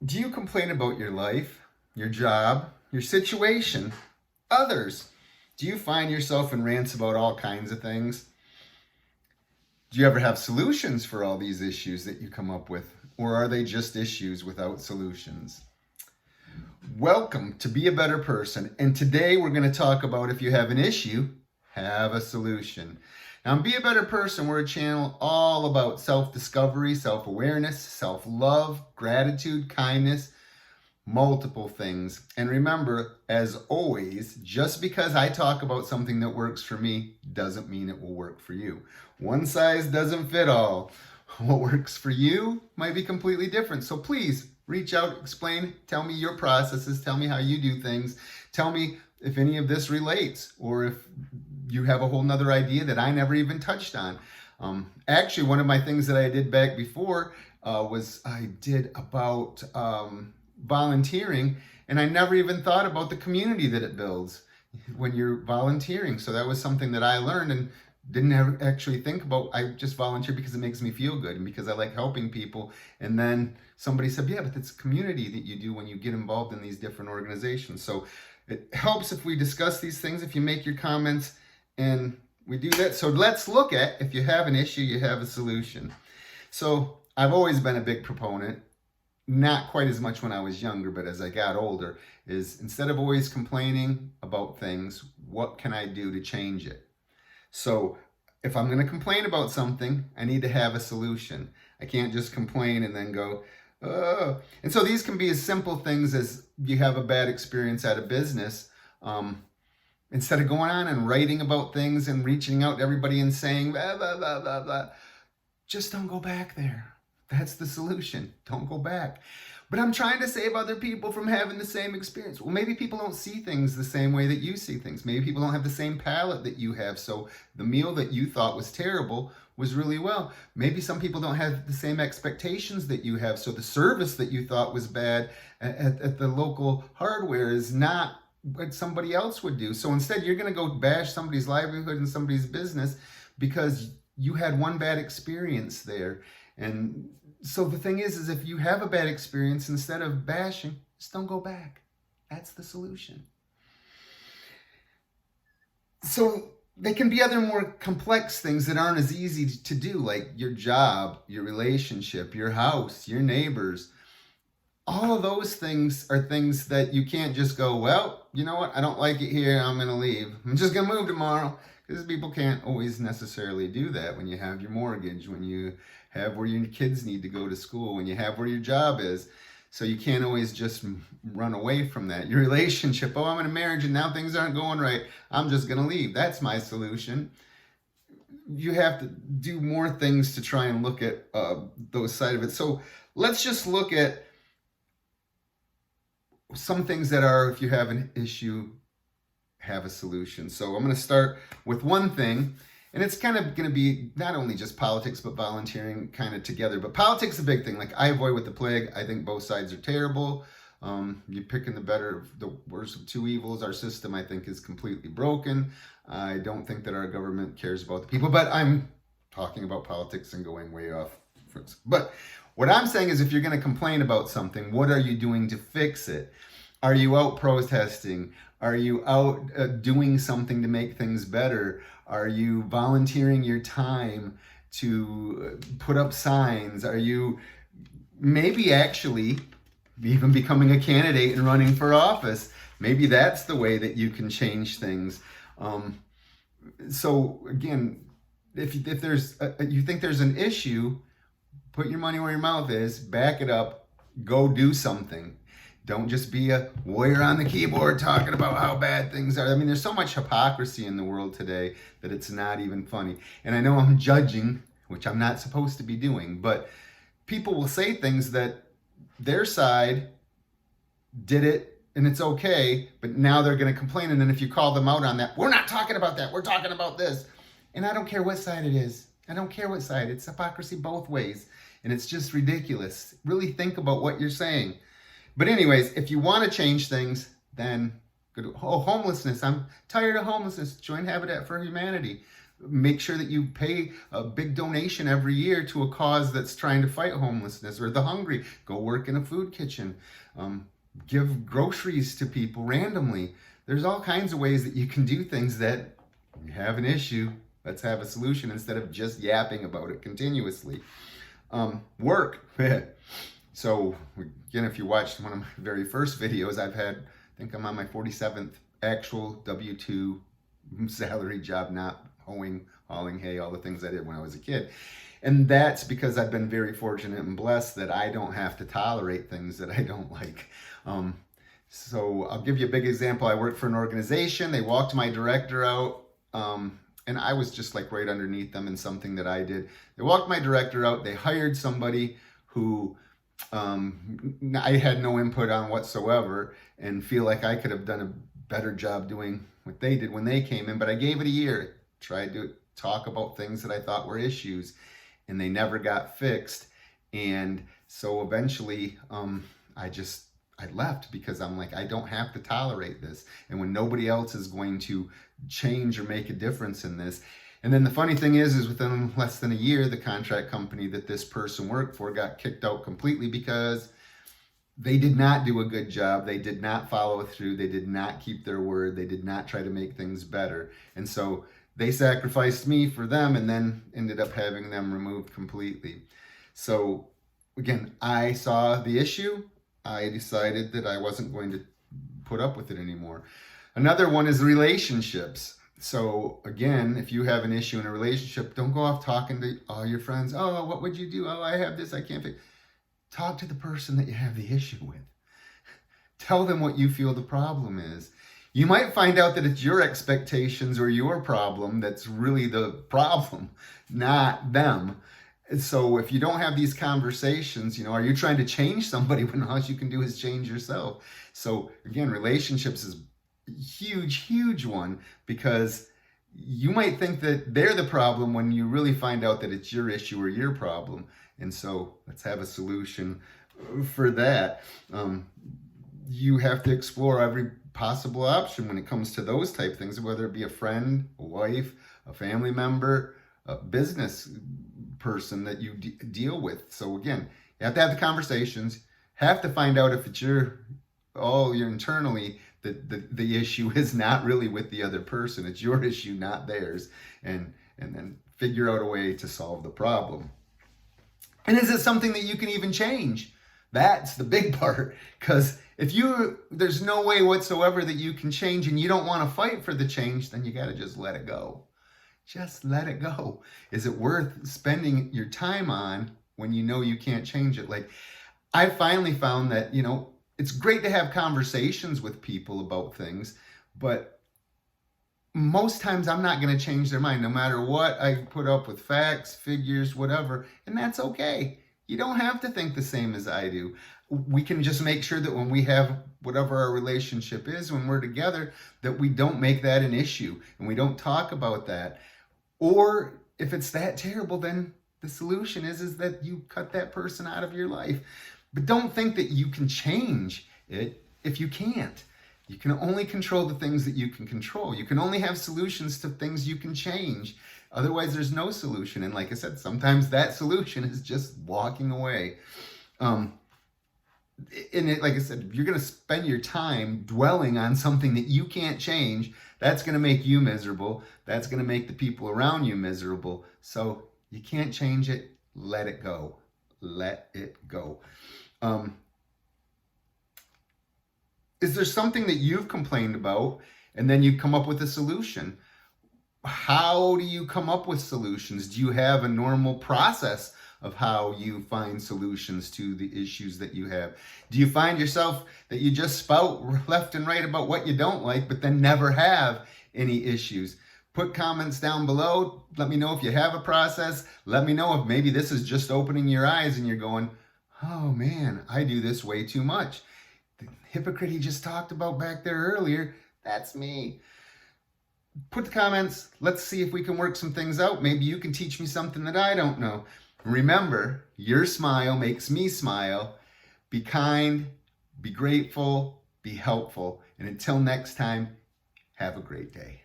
Do you complain about your life, your job, your situation, others? Do you find yourself in rants about all kinds of things? Do you ever have solutions for all these issues that you come up with? Or are they just issues without solutions? Welcome to Be a Better Person. And today we're going to talk about if you have an issue, have a solution. Now, in Be a Better Person, we're a channel all about self-discovery, self-awareness, self-love, gratitude, kindness, multiple things. And remember, as always, just because I talk about something that works for me doesn't mean it will work for you. One size doesn't fit all. What works for you might be completely different. So please reach out, explain, tell me your processes, tell me how you do things, tell me if any of this relates, or if you have a whole nother idea that I never even touched on. Actually, one of my things that I did back before was I did about volunteering, and I never even thought about the community that it builds when you're volunteering. So that was something that I learned and didn't ever actually think about. I just volunteer because it makes me feel good and because I like helping people. And then somebody said, yeah, but it's community that you do when you get involved in these different organizations. So it helps if we discuss these things, if you make your comments and we do that. So let's look at, if you have an issue, you have a solution. So I've always been a big proponent, not quite as much when I was younger, but as I got older, is instead of always complaining about things, what can I do to change it? So if I'm going to complain about something, I need to have a solution. I can't just complain and then go, oh. And so these can be as simple things as you have a bad experience at a business. Instead of going on and writing about things and reaching out to everybody and saying, blah, blah, blah, blah, blah, just don't go back there. That's the solution. Don't go back. But I'm trying to save other people from having the same experience. Well, maybe people don't see things the same way that you see things. Maybe people don't have the same palate that you have. So the meal that you thought was terrible was really well. Maybe some people don't have the same expectations that you have. So the service that you thought was bad at the local hardware is not what somebody else would do. So instead, you're going to go bash somebody's livelihood and somebody's business because you had one bad experience there. And so the thing is if you have a bad experience, instead of bashing, just don't go back. That's the solution. So they can be other more complex things that aren't as easy to do, like your job, your relationship, your house, your neighbors. All of those things are things that you can't just go, well, you know what? I don't like it here. I'm going to leave. I'm just going to move tomorrow. Because people can't always necessarily do that when you have your mortgage, when you have where your kids need to go to school, when you have where your job is. So you can't always just run away from that. Your relationship, oh, I'm in a marriage and now things aren't going right. I'm just going to leave. That's my solution. You have to do more things to try and look at those side of it. So let's just look at some things that are, if you have an issue, have a solution. So I'm going to start with one thing, and it's kind of going to be not only just politics, but volunteering kind of together. But politics is a big thing. Like I avoid with the plague. I think both sides are terrible. You're picking the worst of two evils. Our system, I think, is completely broken. I don't think that our government cares about the people, but I'm talking about politics and going way off. But what I'm saying is if you're going to complain about something, what are you doing to fix it? Are you out protesting? Are you out doing something to make things better? Are you volunteering your time to put up signs? Are you maybe actually even becoming a candidate and running for office? Maybe that's the way that you can change things. So again, if there's you think there's an issue, put your money where your mouth is, back it up, go do something. Don't just be a warrior on the keyboard talking about how bad things are. I mean, there's so much hypocrisy in the world today that it's not even funny. And I know I'm judging, which I'm not supposed to be doing, but people will say things that their side did it and it's okay, but now they're going to complain. And then if you call them out on that, we're not talking about that. We're talking about this. And I don't care what side it is. I don't care what side. It's hypocrisy both ways. And it's just ridiculous. Really think about what you're saying. But anyways, if you want to change things, then go to homelessness. I'm tired of homelessness. Join Habitat for Humanity. Make sure that you pay a big donation every year to a cause that's trying to fight homelessness or the hungry. Go work in a food kitchen. Give groceries to people randomly. There's all kinds of ways that you can do things that you have an issue. Let's have a solution instead of just yapping about it continuously. Work. So again, if you watched one of my very first videos, I think I'm on my 47th actual W-2 salary job, not hoeing, hauling hay, all the things I did when I was a kid. And that's because I've been very fortunate and blessed that I don't have to tolerate things that I don't like. So I'll give you a big example. I worked for an organization. They walked my director out, and I was just like right underneath them in something that I did. They walked my director out. They hired somebody who I had no input on whatsoever, and feel like I could have done a better job doing what they did when they came in. But I gave it a year, tried to talk about things that I thought were issues, and they never got fixed. And so eventually I left because I'm like, I don't have to tolerate this. And when nobody else is going to change or make a difference in this. And then the funny thing is within less than a year, the contract company that this person worked for got kicked out completely because they did not do a good job. They did not follow through. They did not keep their word. They did not try to make things better. And so they sacrificed me for them and then ended up having them removed completely. So again, I saw the issue. I decided that I wasn't going to put up with it anymore. Another one is relationships. So again, if you have an issue in a relationship, don't go off talking to all your friends. Oh, what would you do? Oh, I have this, I can't fix. Talk to the person that you have the issue with. Tell them what you feel the problem is. You might find out that it's your expectations or your problem that's really the problem, not them. So if you don't have these conversations, are you trying to change somebody when all you can do is change yourself? So again, relationships is a huge, huge one, because you might think that they're the problem when you really find out that it's your issue or your problem. And so let's have a solution for that. You have to explore every possible option when it comes to those type things, whether it be a friend, a wife, a family member, a business person that you deal with. So again, you have to have the conversations, have to find out if it's you're internally, the issue is not really with the other person. It's your issue, not theirs. And then figure out a way to solve the problem. And is it something that you can even change? That's the big part. Because there's no way whatsoever that you can change and you don't want to fight for the change, then you got to just let it go. Just let it go. Is it worth spending your time on when you know you can't change it? Like, I finally found that, it's great to have conversations with people about things, but most times I'm not going to change their mind no matter what I put up with, facts, figures, whatever. And that's okay. You don't have to think the same as I do. We can just make sure that when we have whatever our relationship is, when we're together, that we don't make that an issue and we don't talk about that. Or if it's that terrible, then the solution is that you cut that person out of your life. But don't think that you can change it if you can't. You can only control the things that you can control. You can only have solutions to things you can change. Otherwise, there's no solution. And like I said, sometimes that solution is just walking away. Like I said, if you're going to spend your time dwelling on something that you can't change, that's going to make you miserable. That's going to make the people around you miserable. So you can't change it. Let it go. Let it go. Is there something that you've complained about and then you come up with a solution? How do you come up with solutions? Do you have a normal process of how you find solutions to the issues that you have? Do you find yourself that you just spout left and right about what you don't like, but then never have any issues? Put comments down below. Let me know if you have a process. Let me know if maybe this is just opening your eyes and you're going, oh man, I do this way too much. The hypocrite he just talked about back there earlier, that's me. Put the comments. Let's see if we can work some things out. Maybe you can teach me something that I don't know. Remember, your smile makes me smile. Be kind, be grateful, be helpful. And until next time, have a great day.